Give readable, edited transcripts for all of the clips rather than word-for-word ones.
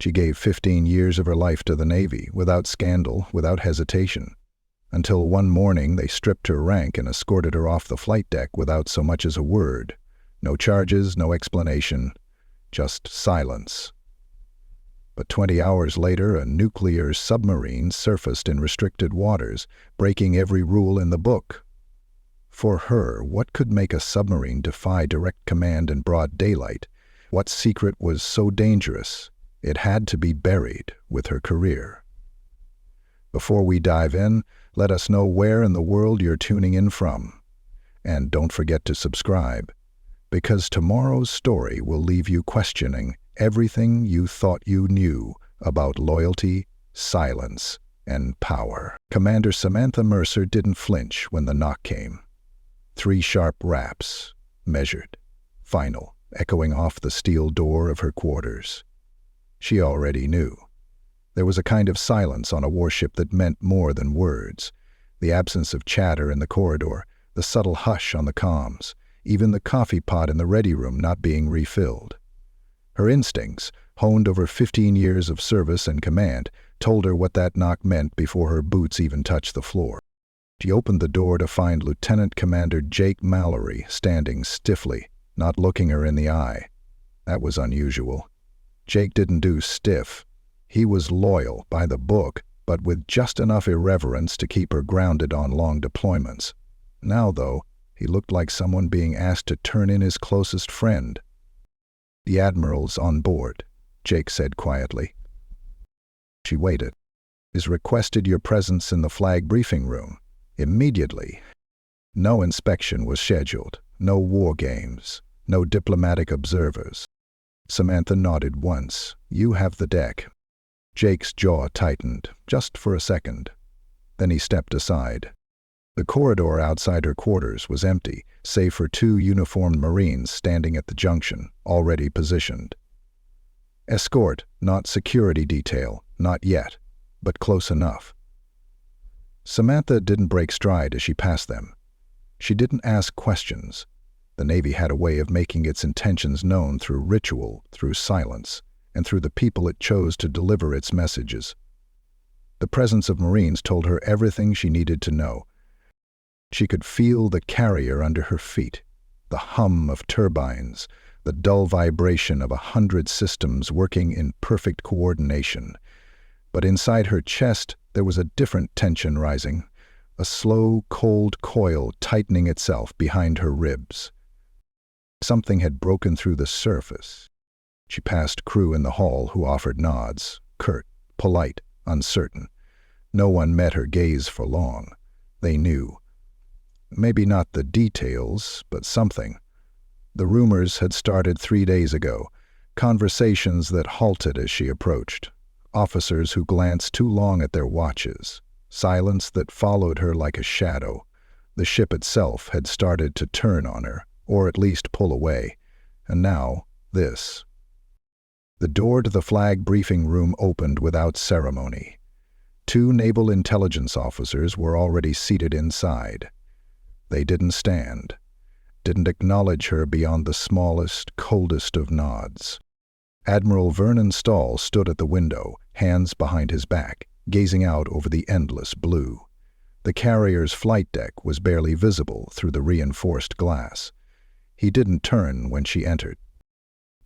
She gave 15 years of her life to the Navy, without scandal, without hesitation, until one morning they stripped her rank and escorted her off the flight deck without so much as a word. No charges, no explanation, just silence. But 20 hours later, a nuclear submarine surfaced in restricted waters, breaking every rule in the book. For her, what could make a submarine defy direct command in broad daylight? What secret was so dangerous? It had to be buried with her career. Before we dive in, let us know where in the world you're tuning in from. And don't forget to subscribe, because tomorrow's story will leave you questioning everything you thought you knew about loyalty, silence, and power. Commander Samantha Mercer didn't flinch when the knock came. 3 sharp raps, measured, final, echoing off the steel door of her quarters. She already knew. There was a kind of silence on a warship that meant more than words. The absence of chatter in the corridor, the subtle hush on the comms, even the coffee pot in the ready room not being refilled. Her instincts, honed over 15 years of service and command, told her what that knock meant before her boots even touched the floor. She opened the door to find Lieutenant Commander Jake Mallory standing stiffly, not looking her in the eye. That was unusual. Jake didn't do stiff. He was loyal by the book, but with just enough irreverence to keep her grounded on long deployments. Now, though, he looked like someone being asked to turn in his closest friend. "The Admiral's on board," Jake said quietly. She waited. "He's requested your presence in the flag briefing room. Immediately." No inspection was scheduled, no war games, no diplomatic observers. Samantha nodded once. "You have the deck." Jake's jaw tightened, just for a second. Then he stepped aside. The corridor outside her quarters was empty, save for 2 uniformed Marines standing at the junction, already positioned. Escort, not security detail, not yet, but close enough. Samantha didn't break stride as she passed them. She didn't ask questions. The Navy had a way of making its intentions known through ritual, through silence, and through the people it chose to deliver its messages. The presence of Marines told her everything she needed to know. She could feel the carrier under her feet, the hum of turbines, the dull vibration of 100 systems working in perfect coordination. But inside her chest, there was a different tension rising, a slow, cold coil tightening itself behind her ribs. Something had broken through the surface. She passed crew in the hall who offered nods, curt, polite, uncertain. No one met her gaze for long. They knew. Maybe not the details, but something. The rumors had started 3 days ago, conversations that halted as she approached, officers who glanced too long at their watches, silence that followed her like a shadow. The ship itself had started to turn on her, or at least pull away, and now, this. The door to the flag briefing room opened without ceremony. 2 naval intelligence officers were already seated inside. They didn't stand, didn't acknowledge her beyond the smallest, coldest of nods. Admiral Vernon Stahl stood at the window, hands behind his back, gazing out over the endless blue. The carrier's flight deck was barely visible through the reinforced glass. He didn't turn when she entered.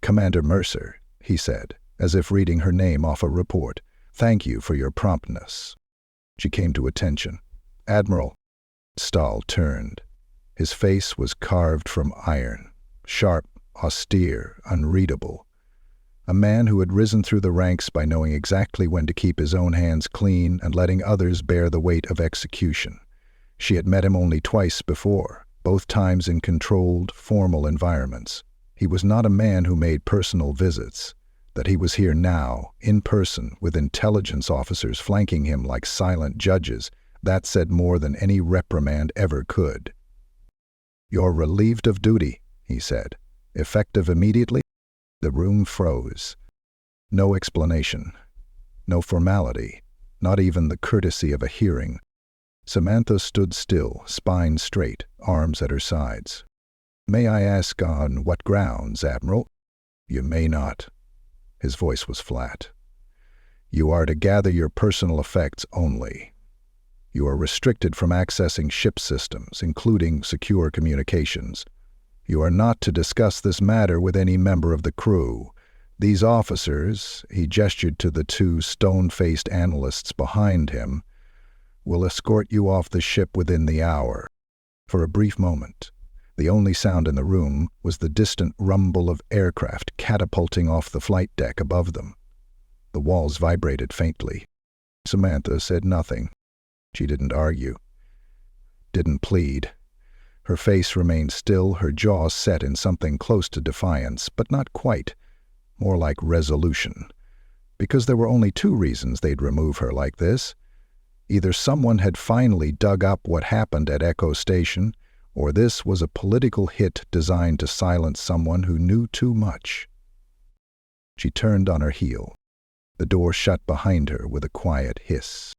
"Commander Mercer," he said, as if reading her name off a report. "Thank you for your promptness." She came to attention. "Admiral." Stahl turned. His face was carved from iron, sharp, austere, unreadable. A man who had risen through the ranks by knowing exactly when to keep his own hands clean and letting others bear the weight of execution. She had met him only twice before, both times in controlled, formal environments. He was not a man who made personal visits. That he was here now, in person, with intelligence officers flanking him like silent judges, that said more than any reprimand ever could. "You're relieved of duty," he said. "Effective immediately?" The room froze. No explanation. No formality. Not even the courtesy of a hearing. Samantha stood still, spine straight, arms at her sides. "May I ask on what grounds, Admiral?" "You may not." His voice was flat. You are to gather your personal effects only. You are restricted from accessing ship systems, including secure communications. You are not to discuss this matter with any member of the crew. These officers," he gestured to the two stone-faced analysts behind him, "will escort you off the ship within the hour." For a brief moment, the only sound in the room was the distant rumble of aircraft catapulting off the flight deck above them. The walls vibrated faintly. Samantha said nothing. She didn't argue, didn't plead. Her face remained still, her jaw set in something close to defiance, but not quite, more like resolution. Because there were only two reasons they'd remove her like this. Either someone had finally dug up what happened at Echo Station, or this was a political hit designed to silence someone who knew too much. She turned on her heel. The door shut behind her with a quiet hiss.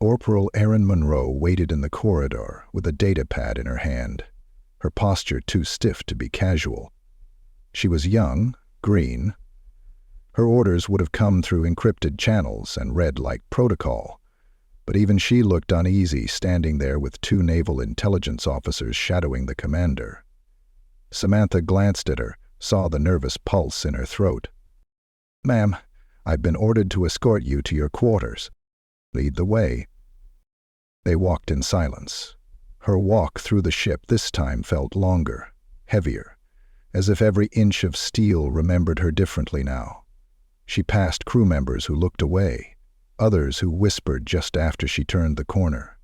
Corporal Erin Monroe waited in the corridor with a data pad in her hand, her posture too stiff to be casual. She was young, green. Her orders would have come through encrypted channels and read like protocol, but even she looked uneasy standing there with two naval intelligence officers shadowing the commander. Samantha glanced at her, saw the nervous pulse in her throat. "Ma'am, I've been ordered to escort you to your quarters. Lead the way." They walked in silence. Her walk through the ship this time felt longer, heavier, as if every inch of steel remembered her differently now. She passed crew members who looked away, others who whispered just after she turned the corner.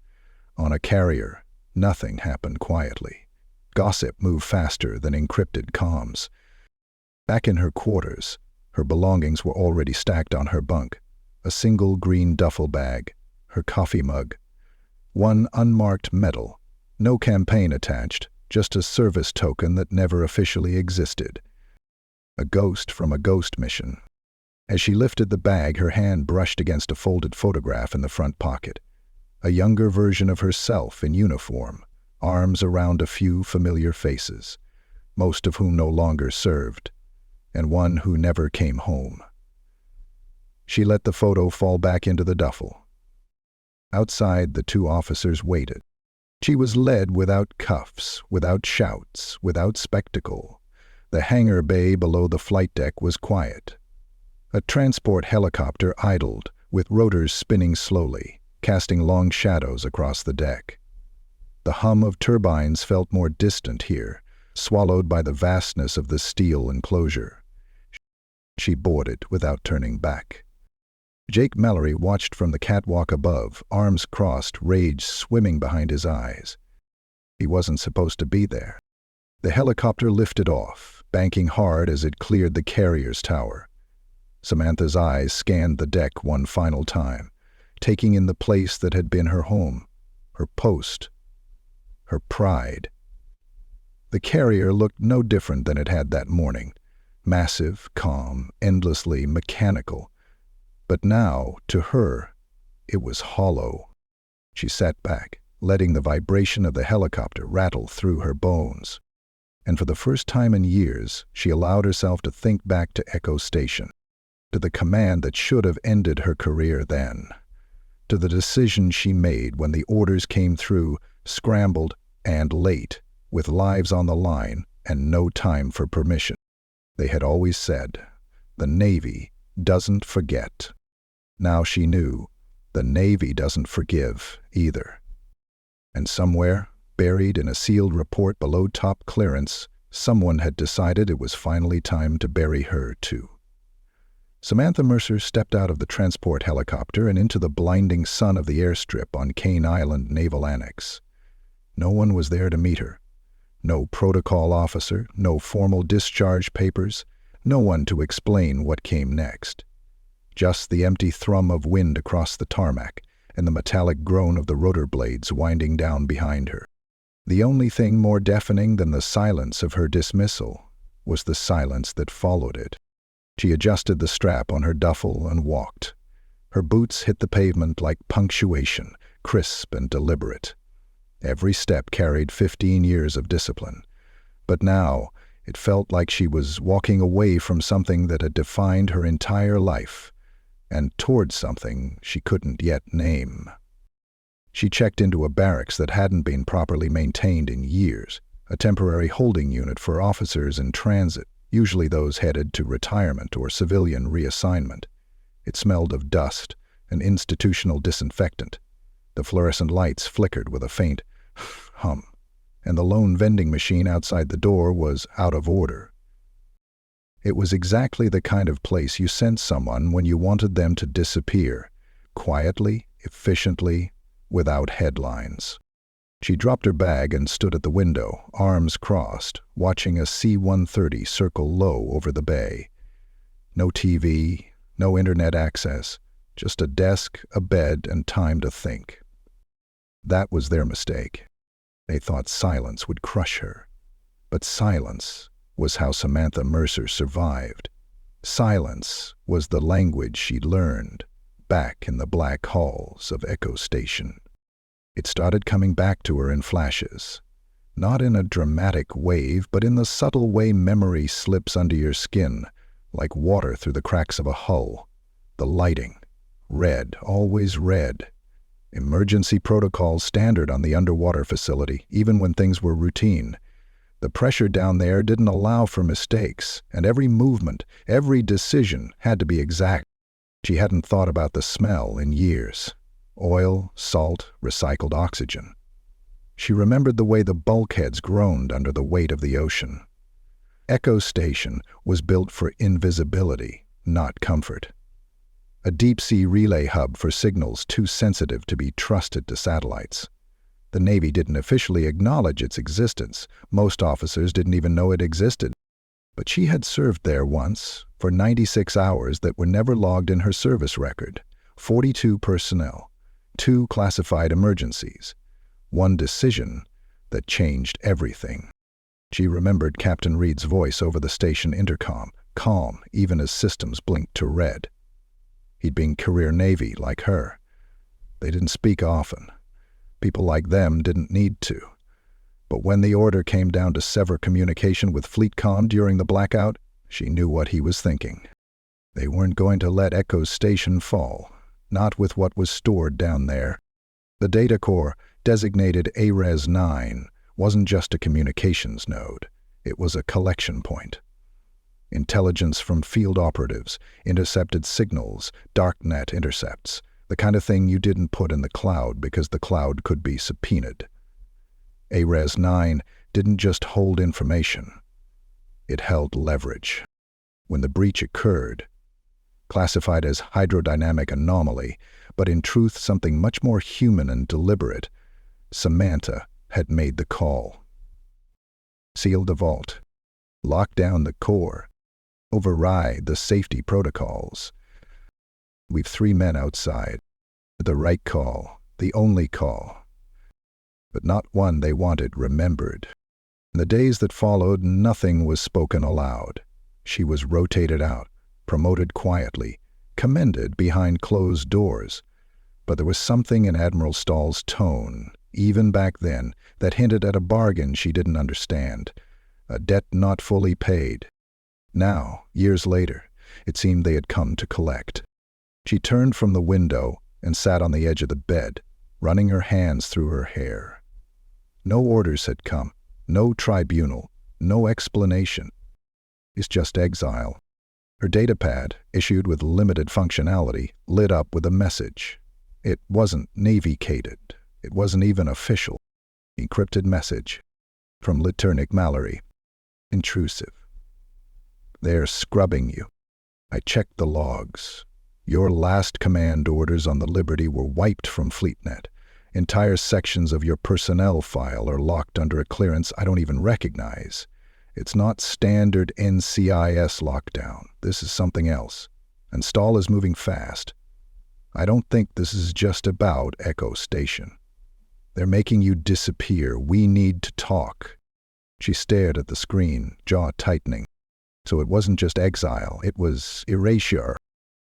On a carrier, nothing happened quietly. Gossip moved faster than encrypted comms. Back in her quarters, her belongings were already stacked on her bunk. A single green duffel bag, her coffee mug, one unmarked medal, no campaign attached, just a service token that never officially existed. A ghost from a ghost mission. As she lifted the bag, her hand brushed against a folded photograph in the front pocket. A younger version of herself in uniform, arms around a few familiar faces, most of whom no longer served, and one who never came home. She let the photo fall back into the duffel. Outside, the two officers waited. She was led without cuffs, without shouts, without spectacle. The hangar bay below the flight deck was quiet. A transport helicopter idled, with rotors spinning slowly, casting long shadows across the deck. The hum of turbines felt more distant here, swallowed by the vastness of the steel enclosure. She boarded without turning back. Jake Mallory watched from the catwalk above, arms crossed, rage swimming behind his eyes. He wasn't supposed to be there. The helicopter lifted off, banking hard as it cleared the carrier's tower. Samantha's eyes scanned the deck one final time, taking in the place that had been her home, her post, her pride. The carrier looked no different than it had that morning, massive, calm, endlessly mechanical. But now, to her, it was hollow. She sat back, letting the vibration of the helicopter rattle through her bones. And for the first time in years, she allowed herself to think back to Echo Station, to the command that should have ended her career then, to the decision she made when the orders came through, scrambled and late, with lives on the line and no time for permission. They had always said, the Navy doesn't forget. Now she knew, the Navy doesn't forgive either. And somewhere, buried in a sealed report below top clearance, someone had decided it was finally time to bury her too. Samantha Mercer stepped out of the transport helicopter and into the blinding sun of the airstrip on Kane Island Naval Annex. No one was there to meet her. No protocol officer, no formal discharge papers, no one to explain what came next. Just the empty thrum of wind across the tarmac and the metallic groan of the rotor blades winding down behind her. The only thing more deafening than the silence of her dismissal was the silence that followed it. She adjusted the strap on her duffel and walked. Her boots hit the pavement like punctuation, crisp and deliberate. Every step carried 15 years of discipline. But now, it felt like she was walking away from something that had defined her entire life, and toward something she couldn't yet name. She checked into a barracks that hadn't been properly maintained in years, a temporary holding unit for officers in transit, usually those headed to retirement or civilian reassignment. It smelled of dust, an institutional disinfectant. The fluorescent lights flickered with a faint hum, and the lone vending machine outside the door was out of order. It was exactly the kind of place you sent someone when you wanted them to disappear, quietly, efficiently, without headlines. She dropped her bag and stood at the window, arms crossed, watching a C-130 circle low over the bay. No TV, no internet access, just a desk, a bed, and time to think. That was their mistake. They thought silence would crush her. But silence was how Samantha Mercer survived. Silence was the language she'd learned back in the black halls of Echo Station. It started coming back to her in flashes, not in a dramatic wave, but in the subtle way memory slips under your skin, like water through the cracks of a hull. The lighting, red, always red. Emergency protocols standard on the underwater facility, even when things were routine. The pressure down there didn't allow for mistakes, and every movement, every decision had to be exact. She hadn't thought about the smell in years. Oil, salt, recycled oxygen. She remembered the way the bulkheads groaned under the weight of the ocean. Echo Station was built for invisibility, not comfort. A deep-sea relay hub for signals too sensitive to be trusted to satellites. The Navy didn't officially acknowledge its existence. Most officers didn't even know it existed. But she had served there once, for 96 hours that were never logged in her service record. 42 personnel. 2 classified emergencies, 1 decision that changed everything. She remembered Captain Reed's voice over the station intercom, calm even as systems blinked to red. He'd been career Navy like her. They didn't speak often. People like them didn't need to. But when the order came down to sever communication with FleetCom during the blackout, she knew what he was thinking. They weren't going to let Echo Station fall. Not with what was stored down there. The data core, designated ARES-9, wasn't just a communications node. It was a collection point. Intelligence from field operatives, intercepted signals, darknet intercepts, the kind of thing you didn't put in the cloud because the cloud could be subpoenaed. ARES-9 didn't just hold information. It held leverage. When the breach occurred, classified as hydrodynamic anomaly, but in truth something much more human and deliberate, Samantha had made the call. Seal the vault. Lock down the core. Override the safety protocols. We've 3 men outside. The right call, the only call. But not one they wanted remembered. In the days that followed, nothing was spoken aloud. She was rotated out, promoted quietly, commended behind closed doors. But there was something in Admiral Stahl's tone, even back then, that hinted at a bargain she didn't understand, a debt not fully paid. Now, years later, it seemed they had come to collect. She turned from the window and sat on the edge of the bed, running her hands through her hair. No orders had come, no tribunal, no explanation. It's just exile. Her datapad, issued with limited functionality, lit up with a message. It wasn't Navy-cated. It wasn't even official. Encrypted message. From Lieutenant Mallory. Intrusive. They're scrubbing you. I checked the logs. Your last command orders on the Liberty were wiped from FleetNet. Entire sections of your personnel file are locked under a clearance I don't even recognize. It's not standard NCIS lockdown. This is something else. And Stahl is moving fast. I don't think this is just about Echo Station. They're making you disappear. We need to talk. She stared at the screen, jaw tightening. So it wasn't just exile, it was erasure.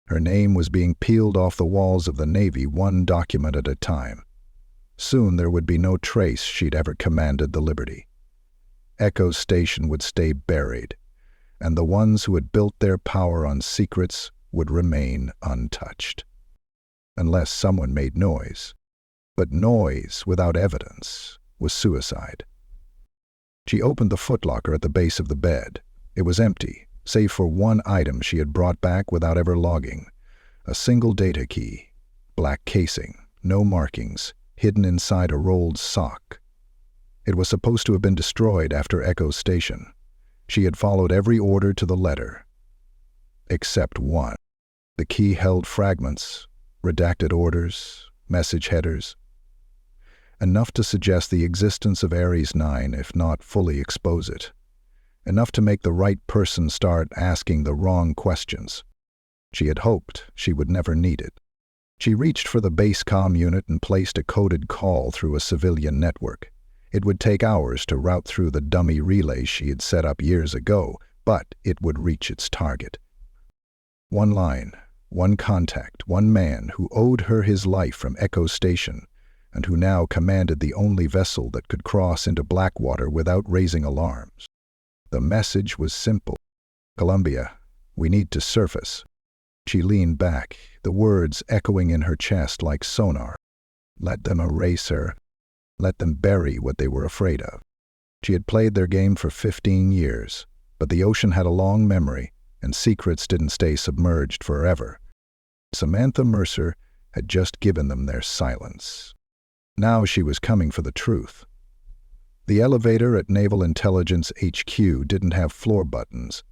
Her name was being peeled off the walls of the Navy, one document at a time. Soon there would be no trace she'd ever commanded the Liberty. Echo Station would stay buried, and the ones who had built their power on secrets would remain untouched. Unless someone made noise. But noise without evidence was suicide. She opened the footlocker at the base of the bed. It was empty, save for one item she had brought back without ever logging. A single data key, black casing, no markings, hidden inside a rolled sock. It was supposed to have been destroyed after Echo Station. She had followed every order to the letter. Except one. The key held fragments, redacted orders, message headers. Enough to suggest the existence of Ares 9, if not fully expose it. Enough to make the right person start asking the wrong questions. She had hoped she would never need it. She reached for the base comm unit and placed a coded call through a civilian network. It would take hours to route through the dummy relays she had set up years ago, but it would reach its target. One line, one contact, one man who owed her his life from Echo Station, and who now commanded the only vessel that could cross into Blackwater without raising alarms. The message was simple. Columbia, we need to surface. She leaned back, the words echoing in her chest like sonar. Let them erase her. Let them bury what they were afraid of. She had played their game for 15 years, but the ocean had a long memory, and secrets didn't stay submerged forever. Samantha Mercer had just given them their silence. Now she was coming for the truth. The elevator at Naval Intelligence HQ didn't have floor buttons,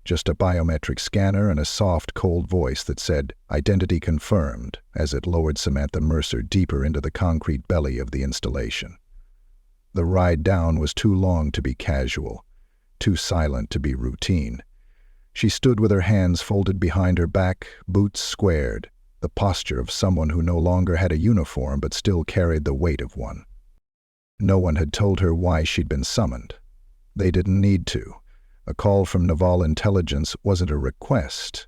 just a biometric scanner and a soft, cold voice that said, "Identity confirmed," as it lowered Samantha Mercer deeper into the concrete belly of the installation. The ride down was too long to be casual, too silent to be routine. She stood with her hands folded behind her back, boots squared, the posture of someone who no longer had a uniform but still carried the weight of one. No one had told her why she'd been summoned. They didn't need to. A call from Naval Intelligence wasn't a request.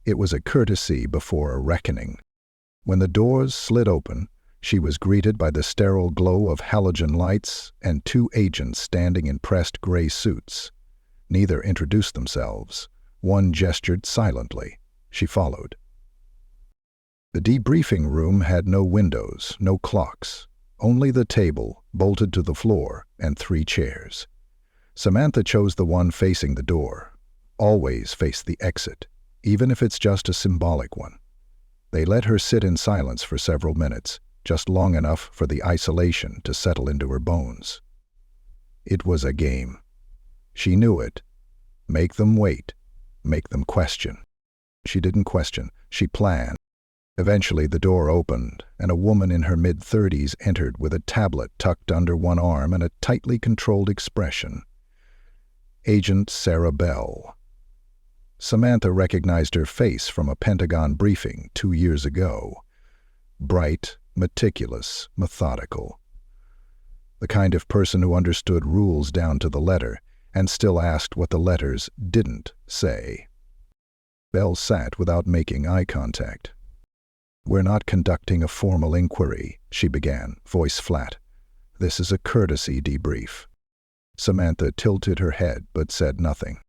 It was a courtesy before a reckoning. When the doors slid open, she was greeted by the sterile glow of halogen lights and two agents standing in pressed gray suits. Neither introduced themselves. One gestured silently. She followed. The debriefing room had no windows, no clocks, only the table, bolted to the floor, and 3 chairs. Samantha chose the one facing the door. Always face the exit, even if it's just a symbolic one. They let her sit in silence for several minutes, just long enough for the isolation to settle into her bones. It was a game. She knew it. Make them wait. Make them question. She didn't question. She planned. Eventually the door opened, and a woman in her mid-30s entered with a tablet tucked under one arm and a tightly controlled expression. Agent Sarah Bell. Samantha recognized her face from a Pentagon briefing 2 years ago. Bright, meticulous, methodical. The kind of person who understood rules down to the letter and still asked what the letters didn't say. Bell sat without making eye contact. "We're not conducting a formal inquiry," she began, voice flat. "This is a courtesy debrief." Samantha tilted her head but said nothing.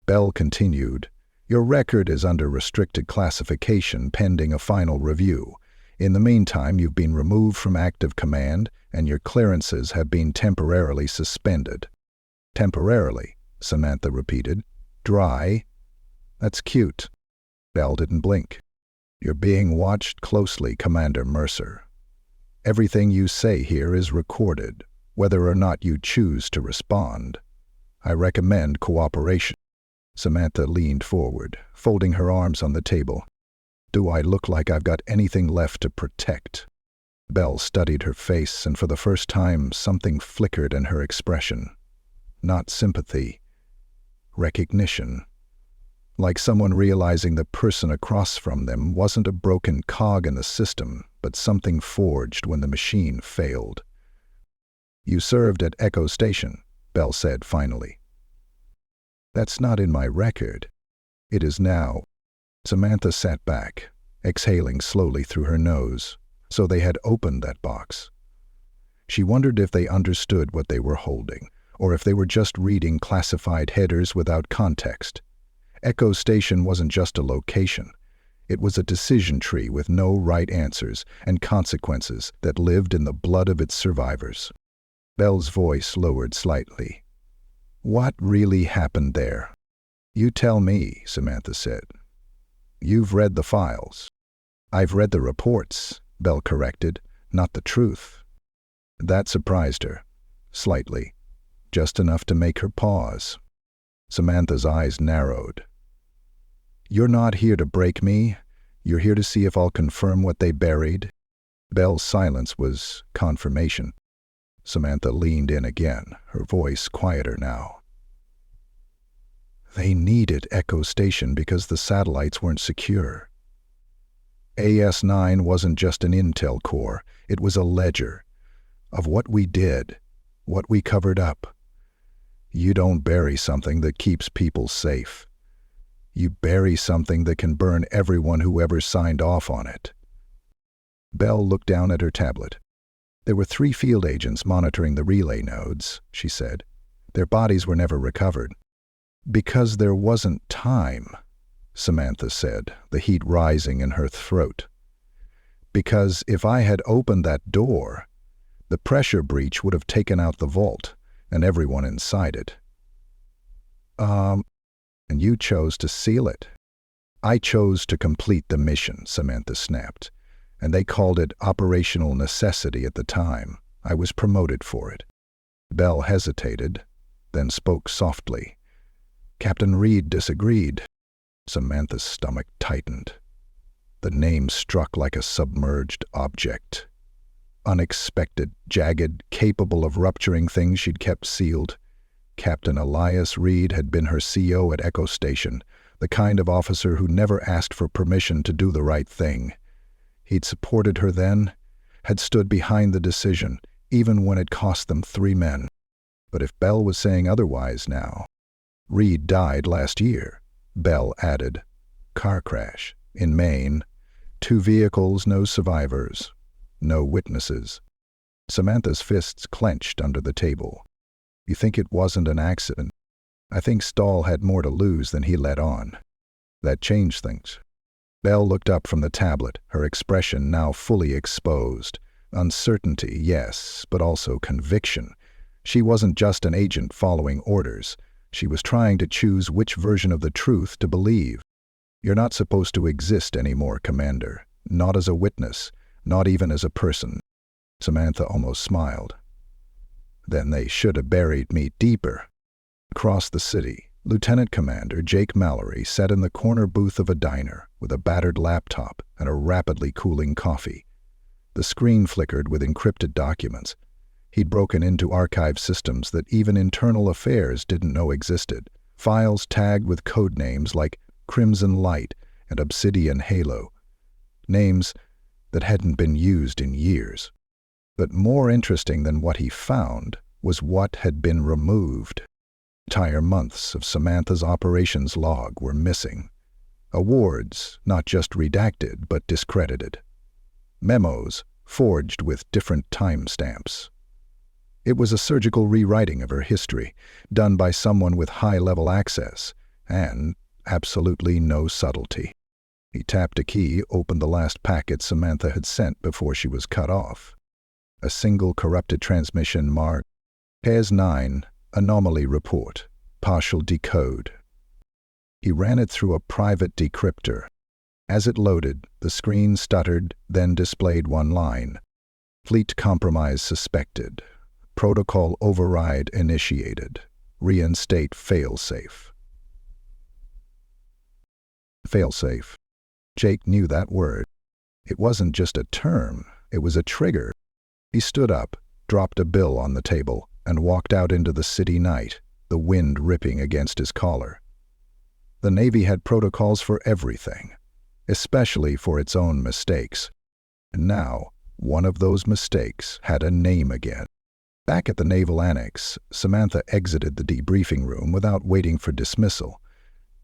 Bell continued, "Your record is under restricted classification pending a final review. In the meantime, you've been removed from active command and your clearances have been temporarily suspended." "Temporarily," Samantha repeated. "Dry." "That's cute." Bell didn't blink. "You're being watched closely, Commander Mercer. Everything you say here is recorded, whether or not you choose to respond. I recommend cooperation." Samantha leaned forward, folding her arms on the table. "Do I look like I've got anything left to protect?" Bell studied her face, and for the first time something flickered in her expression. Not sympathy. Recognition. Like someone realizing the person across from them wasn't a broken cog in the system, but something forged when the machine failed. "You served at Echo Station," Bell said finally. "That's not in my record." "It is now." Samantha sat back, exhaling slowly through her nose. So they had opened that box. She wondered if they understood what they were holding, or if they were just reading classified headers without context. Echo Station wasn't just a location. It was a decision tree with no right answers and consequences that lived in the blood of its survivors. Bell's voice lowered slightly. What really happened there? You tell me, Samantha said. You've read the files. I've read the reports, Bell corrected, not the truth. That surprised her, slightly, just enough to make her pause. Samantha's eyes narrowed. You're not here to break me. You're here to see if I'll confirm what they buried. Bell's silence was confirmation. Samantha leaned in again, her voice quieter now. They needed Echo Station because the satellites weren't secure. AS-9 wasn't just an intel core, it was a ledger of what we did, what we covered up. You don't bury something that keeps people safe. You bury something that can burn everyone who ever signed off on it. Bell looked down at her tablet. There were 3 field agents monitoring the relay nodes, she said. Their bodies were never recovered. Because there wasn't time, Samantha said, the heat rising in her throat. Because if I had opened that door, the pressure breach would have taken out the vault and everyone inside it. And you chose to seal it. I chose to complete the mission, Samantha snapped, and they called it operational necessity at the time. I was promoted for it. Bell hesitated, then spoke softly. Captain Reed disagreed. Samantha's stomach tightened. The name struck like a submerged object. Unexpected, jagged, capable of rupturing things she'd kept sealed. Captain Elias Reed had been her CO at Echo Station, the kind of officer who never asked for permission to do the right thing. He'd supported her then, had stood behind the decision, even when it cost them 3 men. But if Bell was saying otherwise now... Reed died last year, Bell added. Car crash, in Maine. 2 vehicles, no survivors, no witnesses. Samantha's fists clenched under the table. You think it wasn't an accident? I think Stahl had more to lose than he let on. That changed things. Bell looked up from the tablet, her expression now fully exposed. Uncertainty, yes, but also conviction. She wasn't just an agent following orders. She was trying to choose which version of the truth to believe. You're not supposed to exist anymore, Commander. Not as a witness, not even as a person. Samantha almost smiled. Then they should have buried me deeper. Across the city, Lieutenant Commander Jake Mallory sat in the corner booth of a diner with a battered laptop and a rapidly cooling coffee. The screen flickered with encrypted documents. He'd broken into archive systems that even internal affairs didn't know existed. Files tagged with code names like Crimson Light and Obsidian Halo. Names that hadn't been used in years. But more interesting than what he found was what had been removed. Entire months of Samantha's operations log were missing. Awards, not just redacted, but discredited. Memos, forged with different timestamps. It was a surgical rewriting of her history, done by someone with high-level access, and absolutely no subtlety. He tapped a key, opened the last packet Samantha had sent before she was cut off. A single corrupted transmission marked AS-9, Anomaly Report, Partial Decode. He ran it through a private decryptor. As it loaded, the screen stuttered, then displayed one line. Fleet compromise suspected. Protocol override initiated. Reinstate failsafe. Failsafe. Jake knew that word. It wasn't just a term, it was a trigger. He stood up, dropped a bill on the table, and walked out into the city night, the wind ripping against his collar. The Navy had protocols for everything, especially for its own mistakes. And now, one of those mistakes had a name again. Back at the Naval Annex, Samantha exited the debriefing room without waiting for dismissal.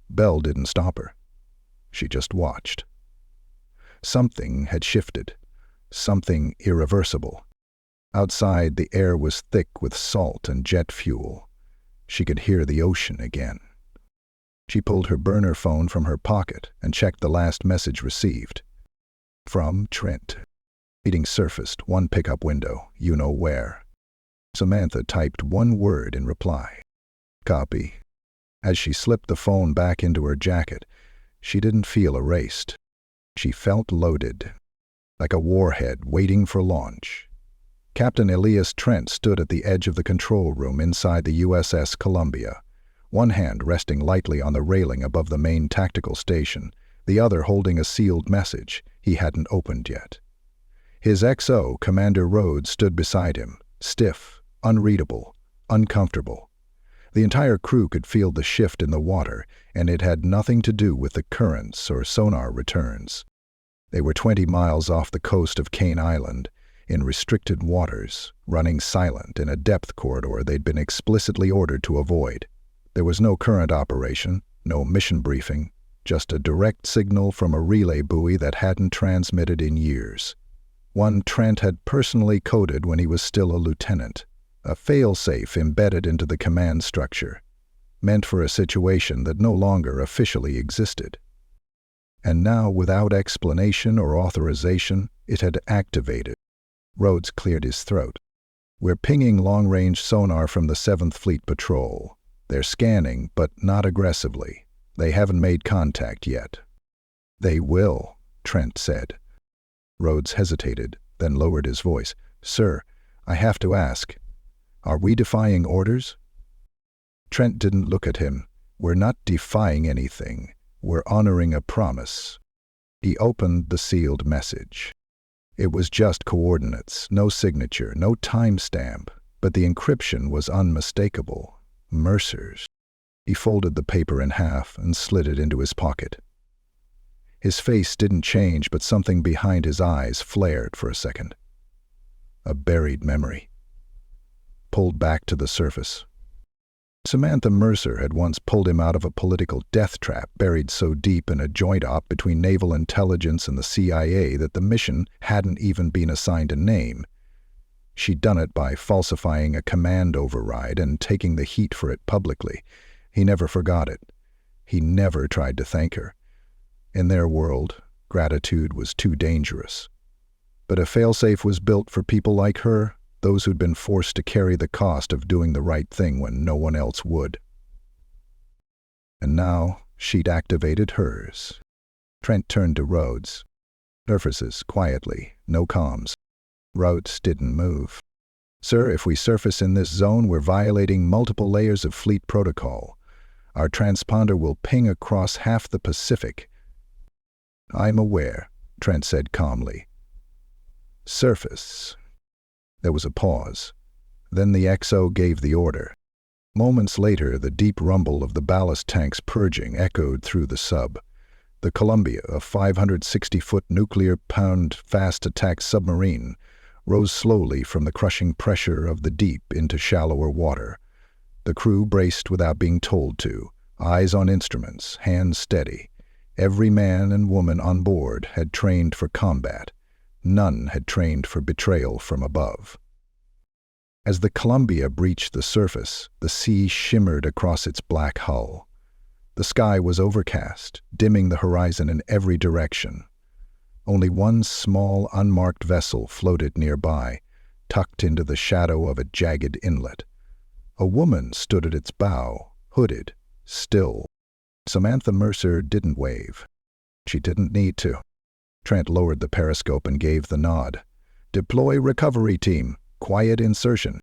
Bell didn't stop her. She just watched. Something had shifted. Something irreversible. Outside, the air was thick with salt and jet fuel. She could hear the ocean again. She pulled her burner phone from her pocket and checked the last message received. From Trent. Reading surfaced, one pickup window, you know where. Samantha typed one word in reply. Copy. As she slipped the phone back into her jacket, she didn't feel erased. She felt loaded, like a warhead waiting for launch. Captain Elias Trent stood at the edge of the control room inside the USS Columbia, one hand resting lightly on the railing above the main tactical station, the other holding a sealed message he hadn't opened yet. His XO, Commander Rhodes, stood beside him, stiff, unreadable, uncomfortable. The entire crew could feel the shift in the water, and it had nothing to do with the currents or sonar returns. They were 20 miles off the coast of Cane Island, in restricted waters, running silent in a depth corridor they'd been explicitly ordered to avoid. There was no current operation, no mission briefing, just a direct signal from a relay buoy that hadn't transmitted in years. One Trent had personally coded when he was still a lieutenant, a fail-safe embedded into the command structure, meant for a situation that no longer officially existed. And now, without explanation or authorization, it had activated. Rhodes cleared his throat. We're pinging long-range sonar from the 7th Fleet Patrol. They're scanning, but not aggressively. They haven't made contact yet. They will, Trent said. Rhodes hesitated, then lowered his voice. Sir, I have to ask, are we defying orders? Trent didn't look at him. We're not defying anything. We're honoring a promise. He opened the sealed message. It was just coordinates, no signature, no timestamp, but the encryption was unmistakable. Mercer's. He folded the paper in half and slid it into his pocket. His face didn't change, but something behind his eyes flared for a second. A buried memory. Pulled back to the surface. Samantha Mercer had once pulled him out of a political death trap buried so deep in a joint op between naval intelligence and the CIA that the mission hadn't even been assigned a name. She'd done it by falsifying a command override and taking the heat for it publicly. He never forgot it. He never tried to thank her. In their world, gratitude was too dangerous. But a failsafe was built for people like her, those who'd been forced to carry the cost of doing the right thing when no one else would. And now she'd activated hers. Trent turned to Rhodes. Surfaces, quietly, no comms. Rhodes didn't move. Sir, if we surface in this zone, we're violating multiple layers of fleet protocol. Our transponder will ping across half the Pacific. I'm aware, Trent said calmly. Surface. There was a pause. Then the XO gave the order. Moments later, the deep rumble of the ballast tanks purging echoed through the sub. The Columbia, a 560-foot nuclear-powered fast-attack submarine, rose slowly from the crushing pressure of the deep into shallower water. The crew braced without being told to, eyes on instruments, hands steady. Every man and woman on board had trained for combat. None had trained for betrayal from above. As the Columbia breached the surface, the sea shimmered across its black hull. The sky was overcast, dimming the horizon in every direction. Only one small, unmarked vessel floated nearby, tucked into the shadow of a jagged inlet. A woman stood at its bow, hooded, still. Samantha Mercer didn't wave. She didn't need to. Trent lowered the periscope and gave the nod. Deploy recovery team. Quiet insertion.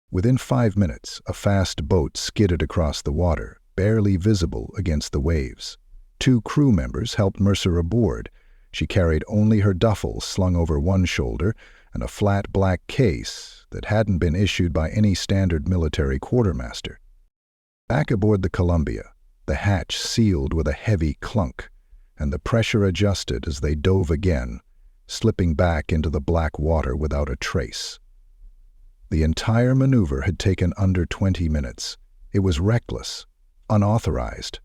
Within 5 minutes, a fast boat skidded across the water, barely visible against the waves. 2 crew members helped Mercer aboard. She carried only her duffel slung over one shoulder and a flat black case that hadn't been issued by any standard military quartermaster. Back aboard the Columbia, the hatch sealed with a heavy clunk, and the pressure adjusted as they dove again, slipping back into the black water without a trace. The entire maneuver had taken under 20 minutes. It was reckless, unauthorized,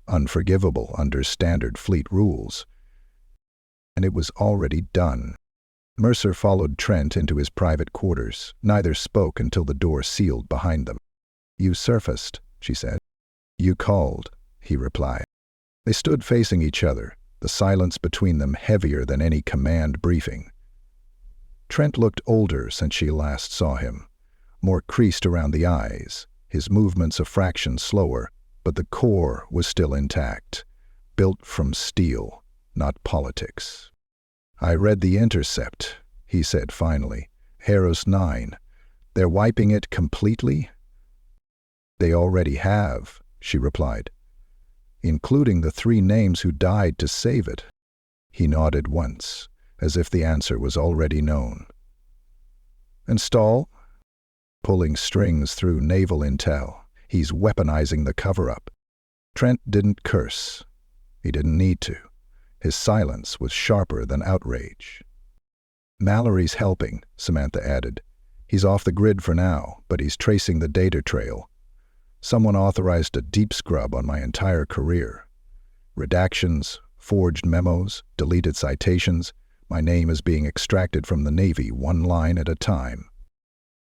unforgivable under standard fleet rules. And it was already done. Mercer followed Trent into his private quarters. Neither spoke until the door sealed behind them. You surfaced, she said. You called. he replied. They stood facing each other, the silence between them heavier than any command briefing. Trent looked older since she last saw him, more creased around the eyes, his movements a fraction slower, but the core was still intact, built from steel, not politics. I read the intercept, he said finally. Harris 9. They're wiping it completely? They already have, she replied, including the 3 names who died to save it. He nodded once, as if the answer was already known. And Stahl? Pulling strings through naval intel. He's weaponizing the cover-up. Trent didn't curse. He didn't need to. His silence was sharper than outrage. Mallory's helping, Samantha added. He's off the grid for now, but he's tracing the data trail. Someone authorized a deep scrub on my entire career. Redactions, forged memos, deleted citations. My name is being extracted from the Navy 1 line at a time.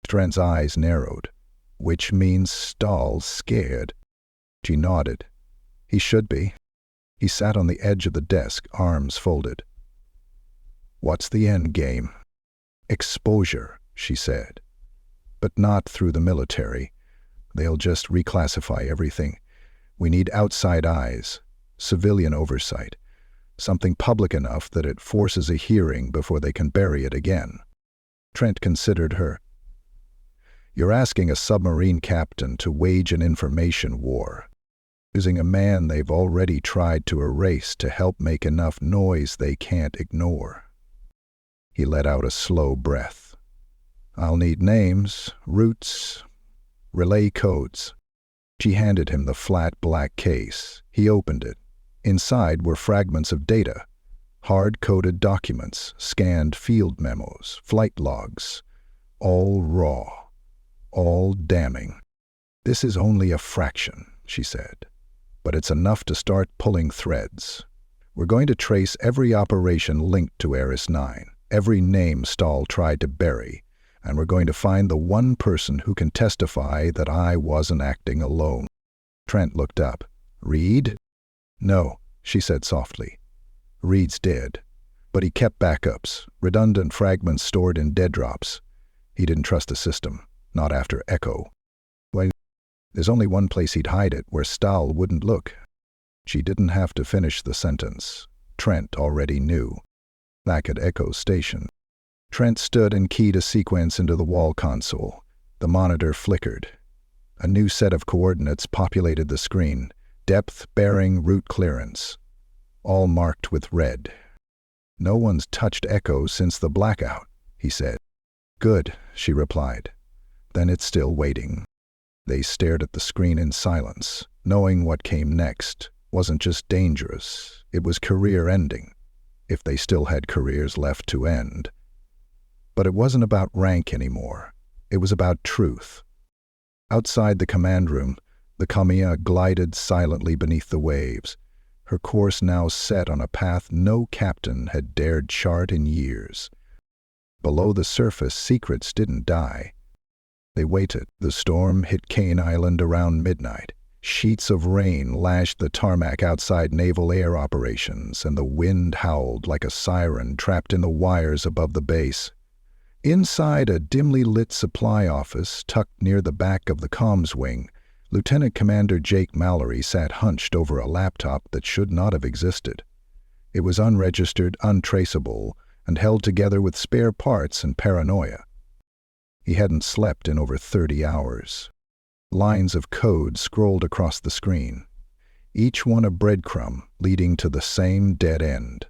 Trent's eyes narrowed, which means Stahl's scared. She nodded. He should be. He sat on the edge of the desk, arms folded. What's the end game? Exposure, she said. But not through the military. They'll just reclassify everything. We need outside eyes, civilian oversight, something public enough that it forces a hearing before they can bury it again. Trent considered her. You're asking a submarine captain to wage an information war, using a man they've already tried to erase to help make enough noise they can't ignore. He let out a slow breath. I'll need names, routes, relay codes. She handed him the flat black case. He opened it. Inside were fragments of data, hard-coded documents, scanned field memos, flight logs, all raw, all damning. This is only a fraction, she said, but it's enough to start pulling threads. We're going to trace every operation linked to Eris 9, every name Stahl tried to bury, and we're going to find the one person who can testify that I wasn't acting alone. Trent looked up. Reed? No, she said softly. Reed's dead, but he kept backups, redundant fragments stored in dead drops. He didn't trust the system, not after Echo. Well, there's only one place he'd hide it, where Stahl wouldn't look. She didn't have to finish the sentence. Trent already knew. Back at Echo Station. Trent stood and keyed a sequence into the wall console. The monitor flickered. A new set of coordinates populated the screen. Depth, bearing, route clearance. All marked with red. No one's touched Echo since the blackout, he said. Good, she replied. Then it's still waiting. They stared at the screen in silence, knowing what came next wasn't just dangerous, it was career-ending, if they still had careers left to end. But it wasn't about rank anymore. It was about truth. Outside the command room, the Kamiya glided silently beneath the waves, her course now set on a path no captain had dared chart in years. Below the surface, secrets didn't die. They waited. The storm hit Kane Island around midnight. Sheets of rain lashed the tarmac outside naval air operations, and the wind howled like a siren trapped in the wires above the base. Inside a dimly lit supply office tucked near the back of the comms wing, Lieutenant Commander Jake Mallory sat hunched over a laptop that should not have existed. It was unregistered, untraceable, and held together with spare parts and paranoia. He hadn't slept in over 30 hours. Lines of code scrolled across the screen, each one a breadcrumb leading to the same dead end.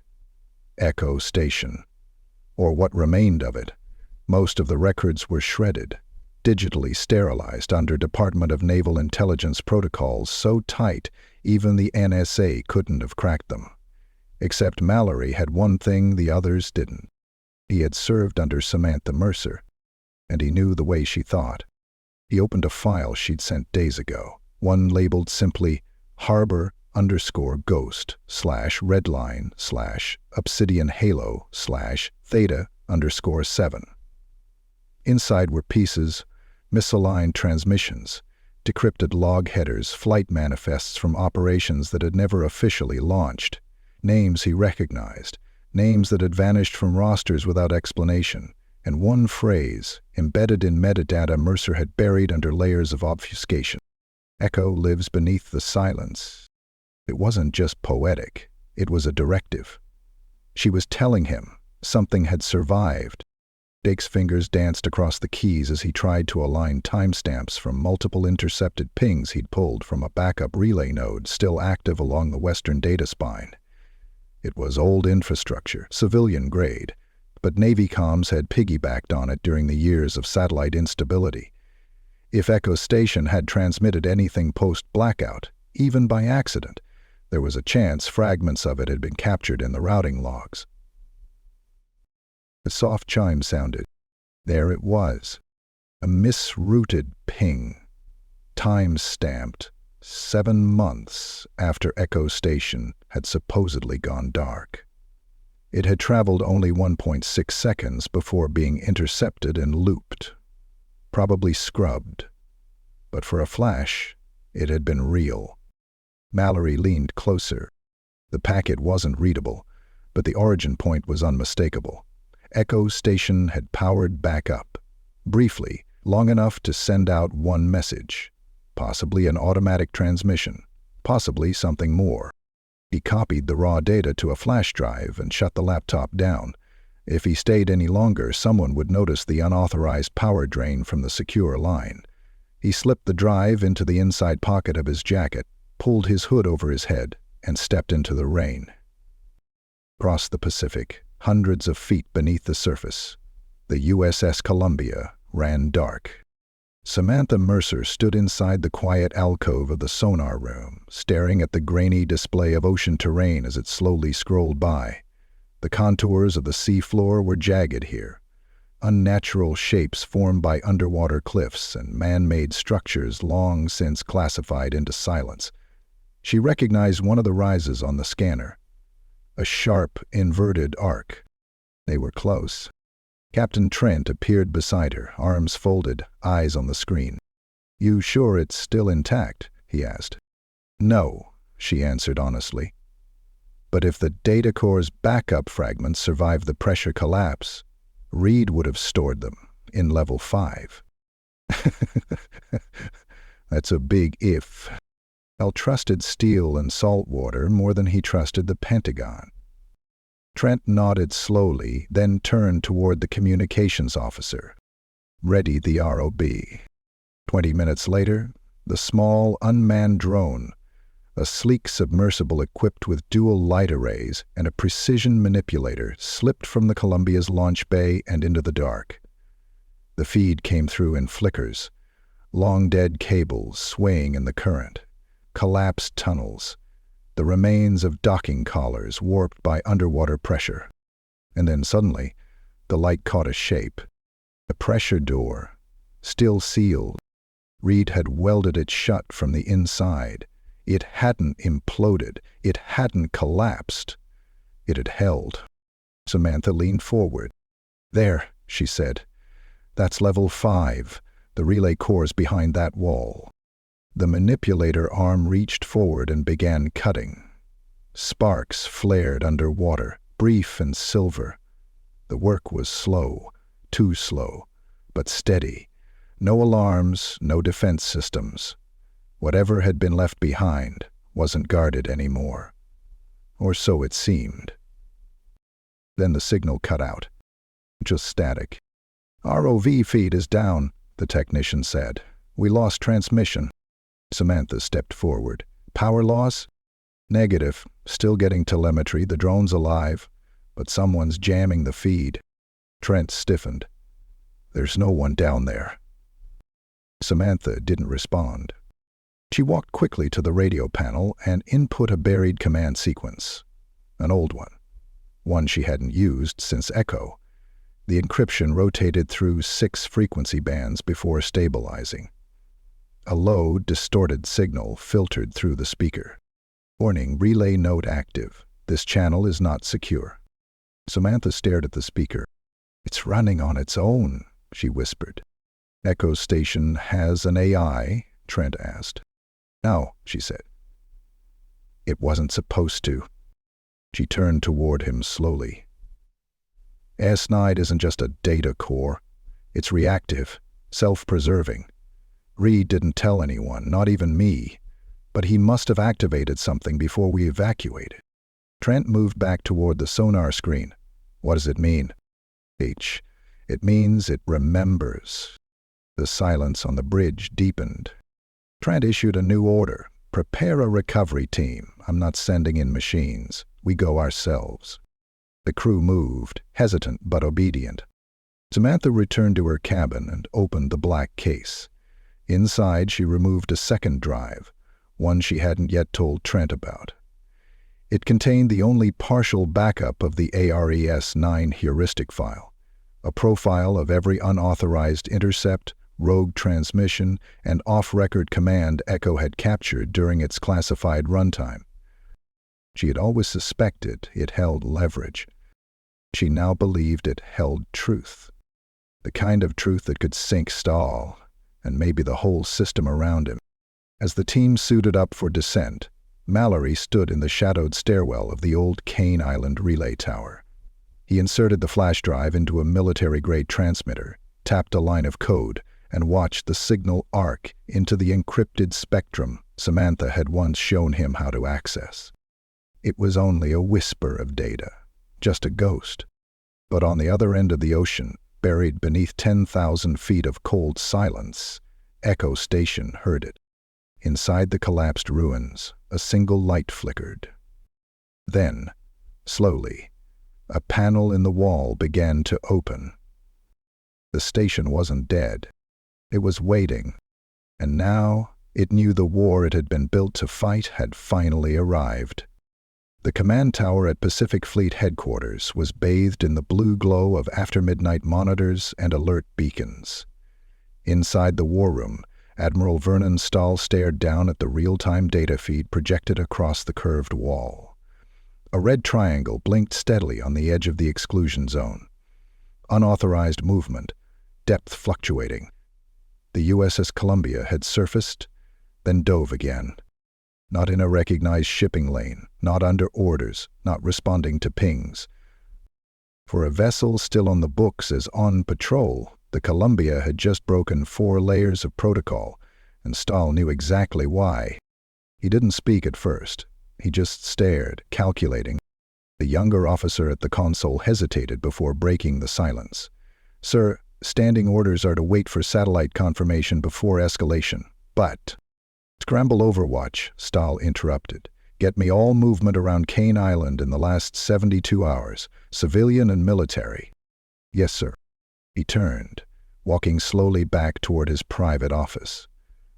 Echo Station. Or what remained of it. Most of the records were shredded, digitally sterilized under Department of Naval Intelligence protocols so tight even the NSA couldn't have cracked them. Except Mallory had one thing the others didn't. He had served under Samantha Mercer, and he knew the way she thought. He opened a file she'd sent days ago, one labeled simply harbor_ghost/redline/obsidian halo/theta_7. Inside were pieces, misaligned transmissions, Decrypted log headers, flight manifests from operations that had never officially launched. Names he recognized, names that had vanished from rosters without explanation, and one phrase, embedded in metadata Mercer had buried under layers of obfuscation. Echo lives beneath the silence. It wasn't just poetic, it was a directive. She was telling him something had survived. Dake's fingers danced across the keys as he tried to align timestamps from multiple intercepted pings he'd pulled from a backup relay node still active along the western data spine. It was old infrastructure, civilian grade, but Navy comms had piggybacked on it during the years of satellite instability. If Echo Station had transmitted anything post-blackout, even by accident, there was a chance fragments of it had been captured in the routing logs. A soft chime sounded. There it was. A misrouted ping. Time-stamped 7 months after Echo Station had supposedly gone dark. It had traveled only 1.6 seconds before being intercepted and looped. Probably scrubbed. But for a flash, it had been real. Mallory leaned closer. The packet wasn't readable, but the origin point was unmistakable. Echo Station had powered back up, briefly, long enough to send out one message, possibly an automatic transmission, possibly something more. He copied the raw data to a flash drive and shut the laptop down. If he stayed any longer, someone would notice the unauthorized power drain from the secure line. He slipped the drive into the inside pocket of his jacket, pulled his hood over his head, and stepped into the rain. Across the Pacific, hundreds of feet beneath the surface, the USS Columbia ran dark. Samantha Mercer stood inside the quiet alcove of the sonar room, staring at the grainy display of ocean terrain as it slowly scrolled by. The contours of the seafloor were jagged here, unnatural shapes formed by underwater cliffs and man-made structures long since classified into silence. She recognized one of the rises on the scanner. A sharp, inverted arc. They were close. Captain Trent appeared beside her, arms folded, eyes on the screen. "You sure it's still intact?" he asked. "No," she answered honestly. "But if the data core's backup fragments survived the pressure collapse, Reed would have stored them in level 5. That's a big if. Al trusted steel and salt water more than he trusted the Pentagon." Trent nodded slowly, then turned toward the communications officer. "Ready the ROB." 20 minutes later, the small, unmanned drone, a sleek submersible equipped with dual light arrays and a precision manipulator, slipped from the Columbia's launch bay and into the dark. The feed came through in flickers, long dead cables swaying in the current, collapsed tunnels, the remains of docking collars warped by underwater pressure. And then suddenly, the light caught a shape. A pressure door, still sealed. Reed had welded it shut from the inside. It hadn't imploded. It hadn't collapsed. It had held. Samantha leaned forward. "There," she said. "That's level 5. The relay core's behind that wall." The manipulator arm reached forward and began cutting. Sparks flared underwater, brief and silver. The work was slow, too slow, but steady. No alarms, no defense systems. Whatever had been left behind wasn't guarded anymore. Or so it seemed. Then the signal cut out. Just static. "ROV feed is down," the technician said. "We lost transmission." Samantha stepped forward. "Power loss?" "Negative. Still getting telemetry. The drone's alive. But someone's jamming the feed." Trent stiffened. "There's no one down there." Samantha didn't respond. She walked quickly to the radio panel and input a buried command sequence. An old one she hadn't used since Echo. The encryption rotated through 6 frequency bands before stabilizing. A low, distorted signal filtered through the speaker. "Warning, relay node active. This channel is not secure." Samantha stared at the speaker. "It's running on its own," she whispered. "Echo Station has an AI," Trent asked. No, she said. It wasn't supposed to. She turned toward him slowly. S9 isn't just a data core. It's reactive, self-preserving. Reed didn't tell anyone, not even me, but he must have activated something before we evacuated. Trent moved back toward the sonar screen. What does it mean? It means it remembers. The silence on the bridge deepened. Trent issued a new order. Prepare a recovery team. I'm not sending in machines. We go ourselves. The crew moved, hesitant but obedient. Samantha returned to her cabin and opened the black case. Inside, she removed a second drive, one she hadn't yet told Trent about. It contained the only partial backup of the ARES-9 heuristic file, a profile of every unauthorized intercept, rogue transmission, and off-record command Echo had captured during its classified runtime. She had always suspected it held leverage. She now believed it held truth. The kind of truth that could sink Stahl, and maybe the whole system around him. As the team suited up for descent, Mallory stood in the shadowed stairwell of the old Kane Island relay tower. He inserted the flash drive into a military-grade transmitter, tapped a line of code, and watched the signal arc into the encrypted spectrum Samantha had once shown him how to access. It was only a whisper of data, just a ghost. But on the other end of the ocean, buried beneath 10,000 feet of cold silence, Echo Station heard it. Inside the collapsed ruins, a single light flickered. Then, slowly, a panel in the wall began to open. The station wasn't dead. It was waiting, and now it knew the war it had been built to fight had finally arrived. The command tower at Pacific Fleet Headquarters was bathed in the blue glow of after-midnight monitors and alert beacons. Inside the war room, Admiral Vernon Stahl stared down at the real-time data feed projected across the curved wall. A red triangle blinked steadily on the edge of the exclusion zone. Unauthorized movement, depth fluctuating. The USS Columbia had surfaced, then dove again. Not in a recognized shipping lane, not under orders, not responding to pings. For a vessel still on the books as on patrol, the Columbia had just broken 4 layers of protocol, and Stahl knew exactly why. He didn't speak at first. He just stared, calculating. The younger officer at the console hesitated before breaking the silence. Sir, standing orders are to wait for satellite confirmation before escalation, but... Scramble Overwatch, Stahl interrupted. Get me all movement around Kane Island in the last 72 hours, civilian and military. Yes, sir. He turned, walking slowly back toward his private office,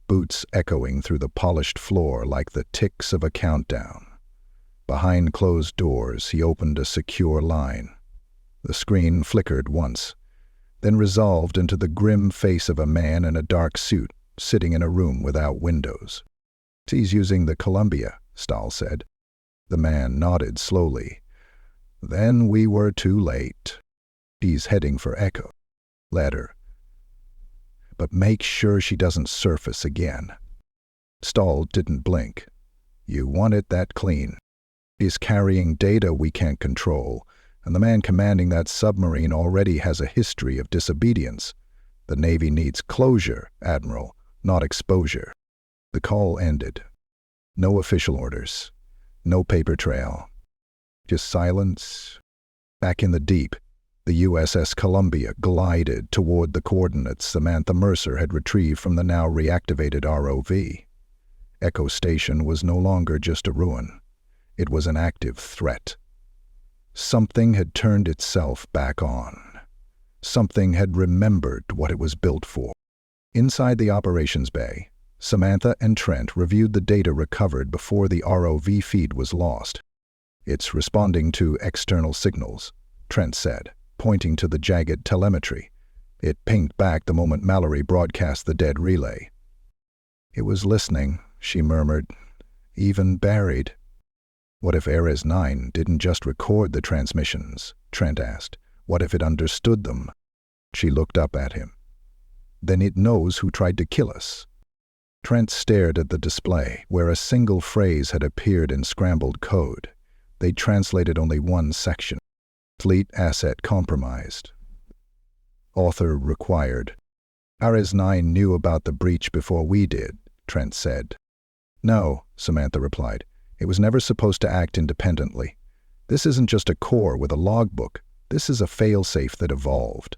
boots echoing through the polished floor like the ticks of a countdown. Behind closed doors, he opened a secure line. The screen flickered once, then resolved into the grim face of a man in a dark suit, sitting in a room without windows. He's using the Columbia, Stahl said. The man nodded slowly. Then we were too late. He's heading for Echo. Let her. But make sure she doesn't surface again. Stahl didn't blink. You want it that clean. He's carrying data we can't control, and the man commanding that submarine already has a history of disobedience. The Navy needs closure, Admiral, not exposure. The call ended. No official orders. No paper trail. Just silence. Back in the deep, the USS Columbia glided toward the coordinates Samantha Mercer had retrieved from the now reactivated ROV. Echo Station was no longer just a ruin. It was an active threat. Something had turned itself back on. Something had remembered what it was built for. Inside the operations bay, Samantha and Trent reviewed the data recovered before the ROV feed was lost. It's responding to external signals, Trent said, pointing to the jagged telemetry. It pinged back the moment Mallory broadcast the dead relay. It was listening, she murmured, even buried. What if ARES-9 didn't just record the transmissions? Trent asked. What if it understood them? She looked up at him. Then it knows who tried to kill us. Trent stared at the display, where a single phrase had appeared in scrambled code. They'd translated only one section. Fleet asset compromised. Author required. RS-9 knew about the breach before we did, Trent said. No, Samantha replied. It was never supposed to act independently. This isn't just a core with a logbook. This is a failsafe that evolved.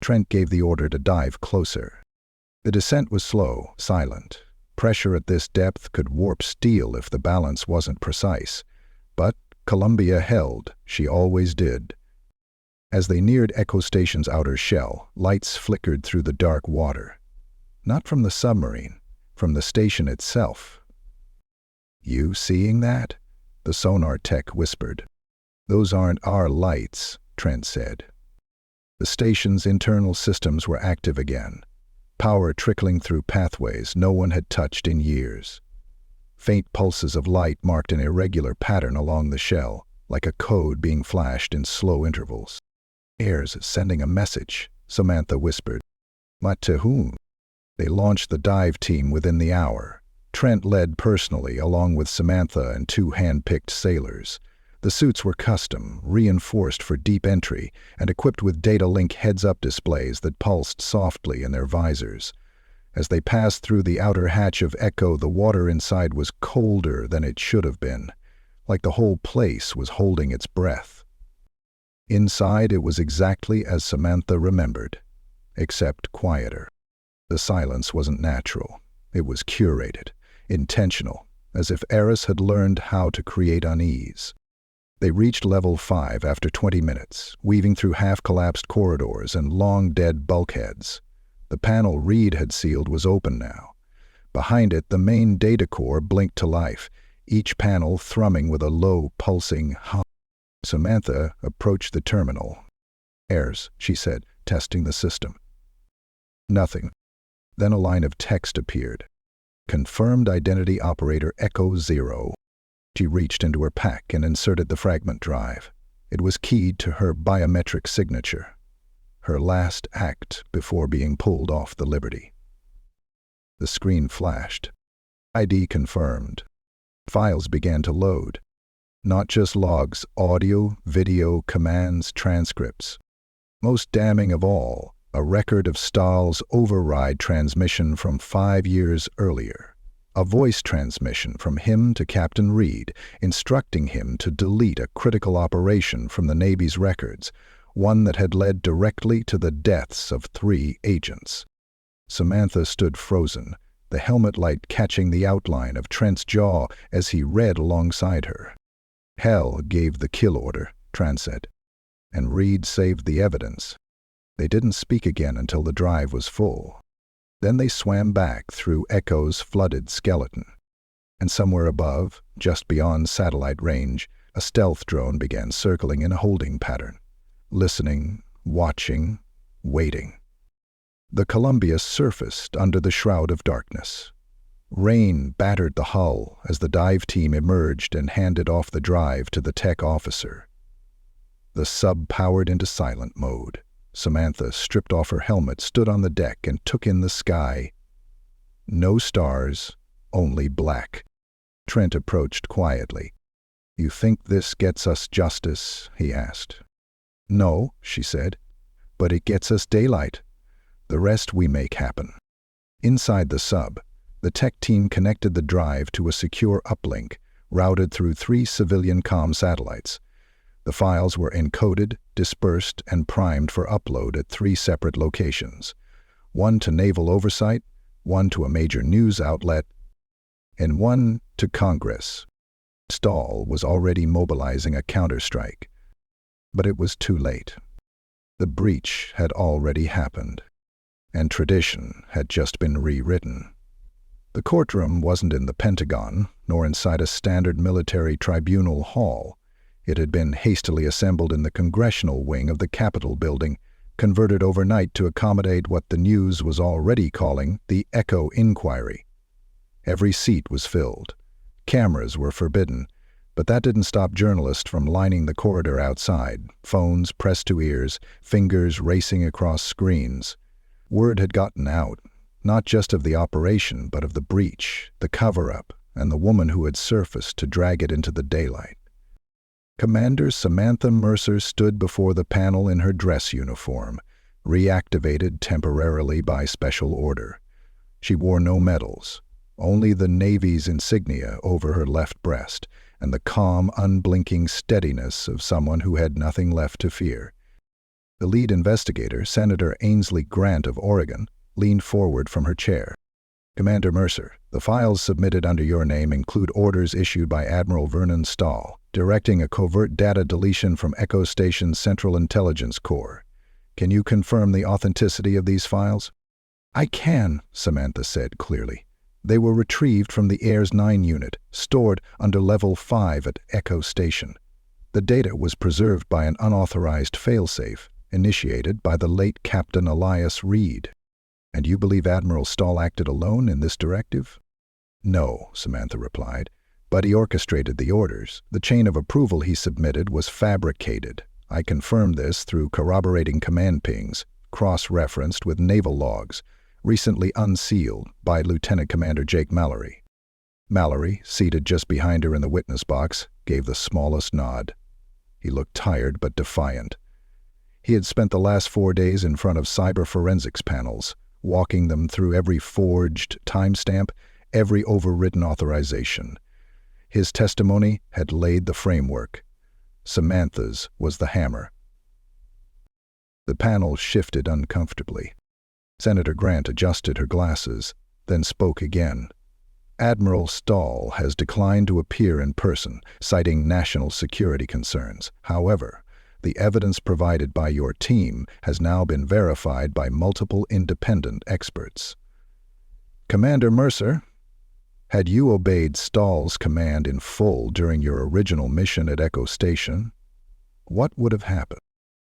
Trent gave the order to dive closer. The descent was slow, silent. Pressure at this depth could warp steel if the balance wasn't precise. But Columbia held. She always did. As they neared Echo Station's outer shell, lights flickered through the dark water. Not from the submarine, from the station itself. You seeing that? The sonar tech whispered. Those aren't our lights, Trent said. The station's internal systems were active again. Power trickling through pathways no one had touched in years. Faint pulses of light marked an irregular pattern along the shell, like a code being flashed in slow intervals. Air's sending a message, Samantha whispered. But to whom? They launched the dive team within the hour. Trent led personally, along with Samantha and 2 hand-picked sailors. The suits were custom, reinforced for deep entry, and equipped with data link heads-up displays that pulsed softly in their visors. As they passed through the outer hatch of Echo, the water inside was colder than it should have been, like the whole place was holding its breath. Inside, it was exactly as Samantha remembered, except quieter. The silence wasn't natural. It was curated, intentional, as if Eris had learned how to create unease. They reached level 5 after 20 minutes, weaving through half-collapsed corridors and long dead bulkheads. The panel Reed had sealed was open now. Behind it, the main data core blinked to life, each panel thrumming with a low, pulsing hum. Samantha approached the terminal. Airs, she said, testing the system. Nothing. Then a line of text appeared. Confirmed identity operator Echo 0. She reached into her pack and inserted the fragment drive. It was keyed to her biometric signature. Her last act before being pulled off the Liberty. The screen flashed. ID confirmed. Files began to load. Not just logs, audio, video, commands, transcripts. Most damning of all, a record of Stahl's override transmission from 5 years earlier. A voice transmission from him to Captain Reed, instructing him to delete a critical operation from the Navy's records, one that had led directly to the deaths of 3 agents. Samantha stood frozen, the helmet light catching the outline of Trent's jaw as he read alongside her. Hell gave the kill order, Trent said, and Reed saved the evidence. They didn't speak again until the drive was full. Then they swam back through Echo's flooded skeleton. And somewhere above, just beyond satellite range, a stealth drone began circling in a holding pattern. Listening, watching, waiting. The Columbia surfaced under the shroud of darkness. Rain battered the hull as the dive team emerged and handed off the drive to the tech officer. The sub powered into silent mode. Samantha stripped off her helmet, stood on the deck, and took in the sky. No stars, only black. Trent approached quietly. "You think this gets us justice?" he asked. "No," she said, "but it gets us daylight. The rest we make happen." Inside the sub, the tech team connected the drive to a secure uplink, routed through 3 civilian comm satellites. The files were encoded, dispersed, and primed for upload at 3 separate locations. One to naval oversight, one to a major news outlet, and one to Congress. Stahl was already mobilizing a counterstrike. But it was too late. The breach had already happened, and tradition had just been rewritten. The courtroom wasn't in the Pentagon, nor inside a standard military tribunal hall. It had been hastily assembled in the congressional wing of the Capitol building, converted overnight to accommodate what the news was already calling the Echo Inquiry. Every seat was filled. Cameras were forbidden, but that didn't stop journalists from lining the corridor outside, phones pressed to ears, fingers racing across screens. Word had gotten out. not just of the operation, but of the breach, the cover-up, and the woman who had surfaced to drag it into the daylight. Commander Samantha Mercer stood before the panel in her dress uniform, reactivated temporarily by special order. She wore no medals, only the Navy's insignia over her left breast, and the calm, unblinking steadiness of someone who had nothing left to fear. The lead investigator, Senator Ainsley Grant of Oregon, leaned forward from her chair. Commander Mercer, the files submitted under your name include orders issued by Admiral Vernon Stahl, directing a covert data deletion from Echo Station's Central Intelligence Corps. Can you confirm the authenticity of these files? I can, Samantha said clearly. They were retrieved from the Airs 9 unit, stored under Level 5 at Echo Station. The data was preserved by an unauthorized failsafe, initiated by the late Captain Elias Reed. And you believe Admiral Stahl acted alone in this directive? No, Samantha replied, but he orchestrated the orders. The chain of approval he submitted was fabricated. I confirmed this through corroborating command pings, cross-referenced with naval logs, recently unsealed by Lieutenant Commander Jake Mallory. Mallory, seated just behind her in the witness box, gave the smallest nod. He looked tired but defiant. He had spent the last 4 days in front of cyber forensics panels, walking them through every forged timestamp, every overridden authorization. His testimony had laid the framework. Samantha's was the hammer. The panel shifted uncomfortably. Senator Grant adjusted her glasses, then spoke again. Admiral Stahl has declined to appear in person, citing national security concerns. However, the evidence provided by your team has now been verified by multiple independent experts. Commander Mercer, had you obeyed Stahl's command in full during your original mission at Echo Station, what would have happened?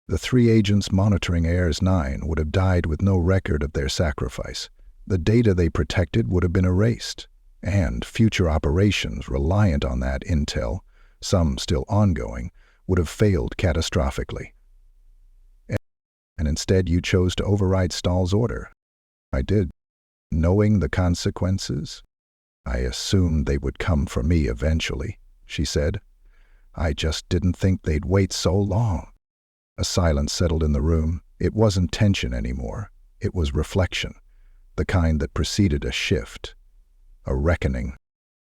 The 3 agents monitoring Airs 9 would have died with no record of their sacrifice. The data they protected would have been erased, and future operations reliant on that intel, some still ongoing, would have failed catastrophically. And instead you chose to override Stahl's order. I did. Knowing the consequences, I assumed they would come for me eventually, she said. I just didn't think they'd wait so long. A silence settled in the room. It wasn't tension anymore. It was reflection, the kind that preceded a shift, a reckoning.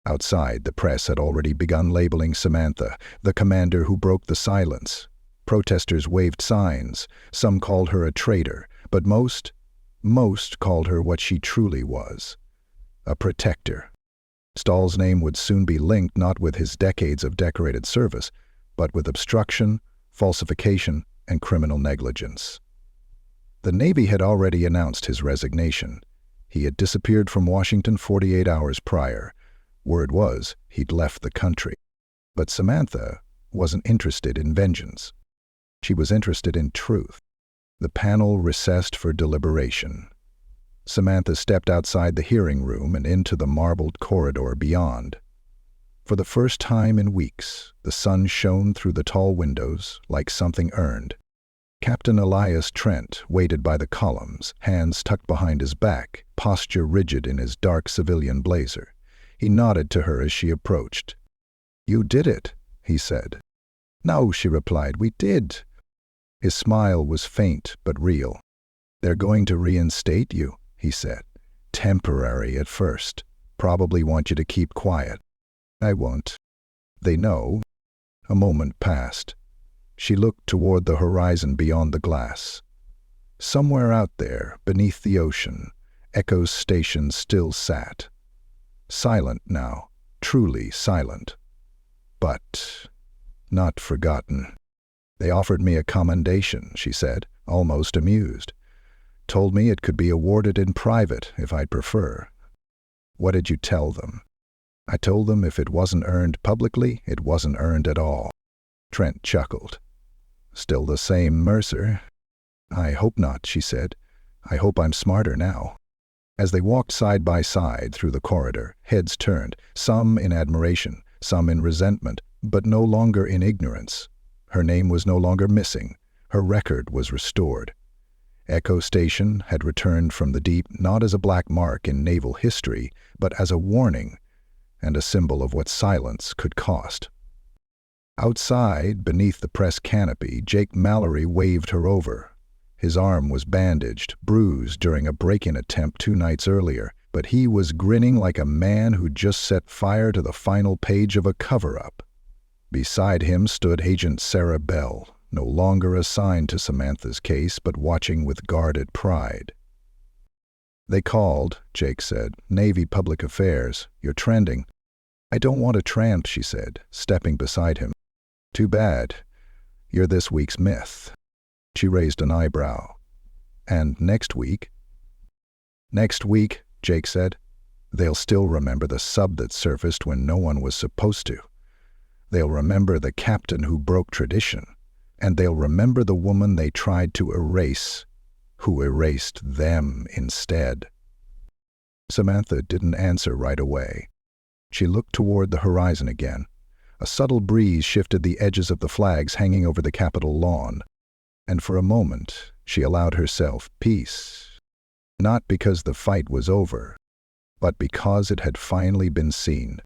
Outside, the press had already begun labeling Samantha, the commander who broke the silence. Protesters waved signs. Some called her a traitor, but most called her what she truly was, a protector. Stahl's name would soon be linked not with his decades of decorated service, but with obstruction, falsification, and criminal negligence. The Navy had already announced his resignation. He had disappeared from Washington 48 hours prior. Word was he'd left the country. But Samantha wasn't interested in vengeance. She was interested in truth. The panel recessed for deliberation. Samantha stepped outside the hearing room and into the marbled corridor beyond. For the first time in weeks, the sun shone through the tall windows like something earned. Captain Elias Trent waited by the columns, hands tucked behind his back, posture rigid in his dark civilian blazer. He nodded to her as she approached. "You did it," he said. "No," she replied, "we did." His smile was faint but real. "They're going to reinstate you," he said. "Temporary at first. Probably want you to keep quiet." "I won't." "They know." A moment passed. She looked toward the horizon beyond the glass. Somewhere out there, beneath the ocean, Echo Station still sat. Silent now, truly silent. But not forgotten. "They offered me a commendation," she said, almost amused. "Told me it could be awarded in private if I'd prefer." "What did you tell them?" "I told them if it wasn't earned publicly, it wasn't earned at all." Trent chuckled. "Still the same Mercer?" "I hope not," she said. "I hope I'm smarter now." As they walked side by side through the corridor, heads turned, some in admiration, some in resentment, but no longer in ignorance. Her name was no longer missing. Her record was restored. Echo Station had returned from the deep not as a black mark in naval history, but as a warning and a symbol of what silence could cost. Outside, beneath the press canopy, Jake Mallory waved her over. His arm was bandaged, bruised during a break-in attempt 2 nights earlier, but he was grinning like a man who'd just set fire to the final page of a cover-up. Beside him stood Agent Sarah Bell, no longer assigned to Samantha's case, but watching with guarded pride. "They called," Jake said. "Navy Public Affairs. You're trending." "I don't want a tramp," she said, stepping beside him. "Too bad. You're this week's myth." She raised an eyebrow. "And next week?" "Next week," Jake said, "they'll still remember the sub that surfaced when no one was supposed to. They'll remember the captain who broke tradition. And they'll remember the woman they tried to erase, who erased them instead." Samantha didn't answer right away. She looked toward the horizon again. A subtle breeze shifted the edges of the flags hanging over the Capitol lawn, and for a moment she allowed herself peace. Not because the fight was over, but because it had finally been seen.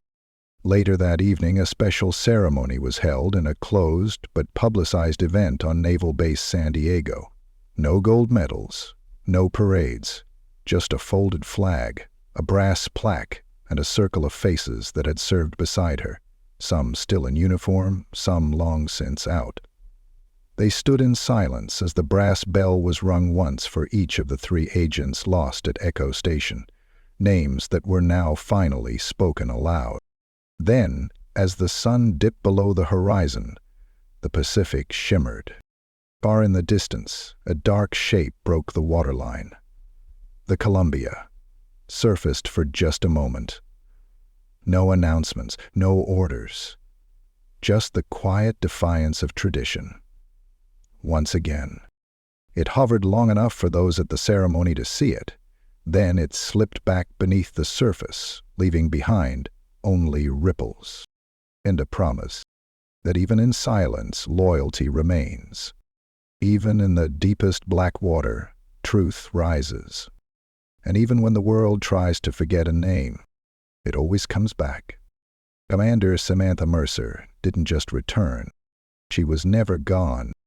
Later that evening, a special ceremony was held in a closed but publicized event on Naval Base San Diego. No gold medals, no parades, just a folded flag, a brass plaque, and a circle of faces that had served beside her, some still in uniform, some long since out. They stood in silence as the brass bell was rung once for each of the 3 agents lost at Echo Station, names that were now finally spoken aloud. Then, as the sun dipped below the horizon, the Pacific shimmered. Far in the distance, a dark shape broke the waterline. The Columbia surfaced for just a moment. No announcements, no orders, just the quiet defiance of tradition. Once again, it hovered long enough for those at the ceremony to see it. Then it slipped back beneath the surface, leaving behind only ripples, and a promise that even in silence, loyalty remains. Even in the deepest black water, truth rises. And even when the world tries to forget a name, it always comes back. Commander Samantha Mercer didn't just return. She was never gone.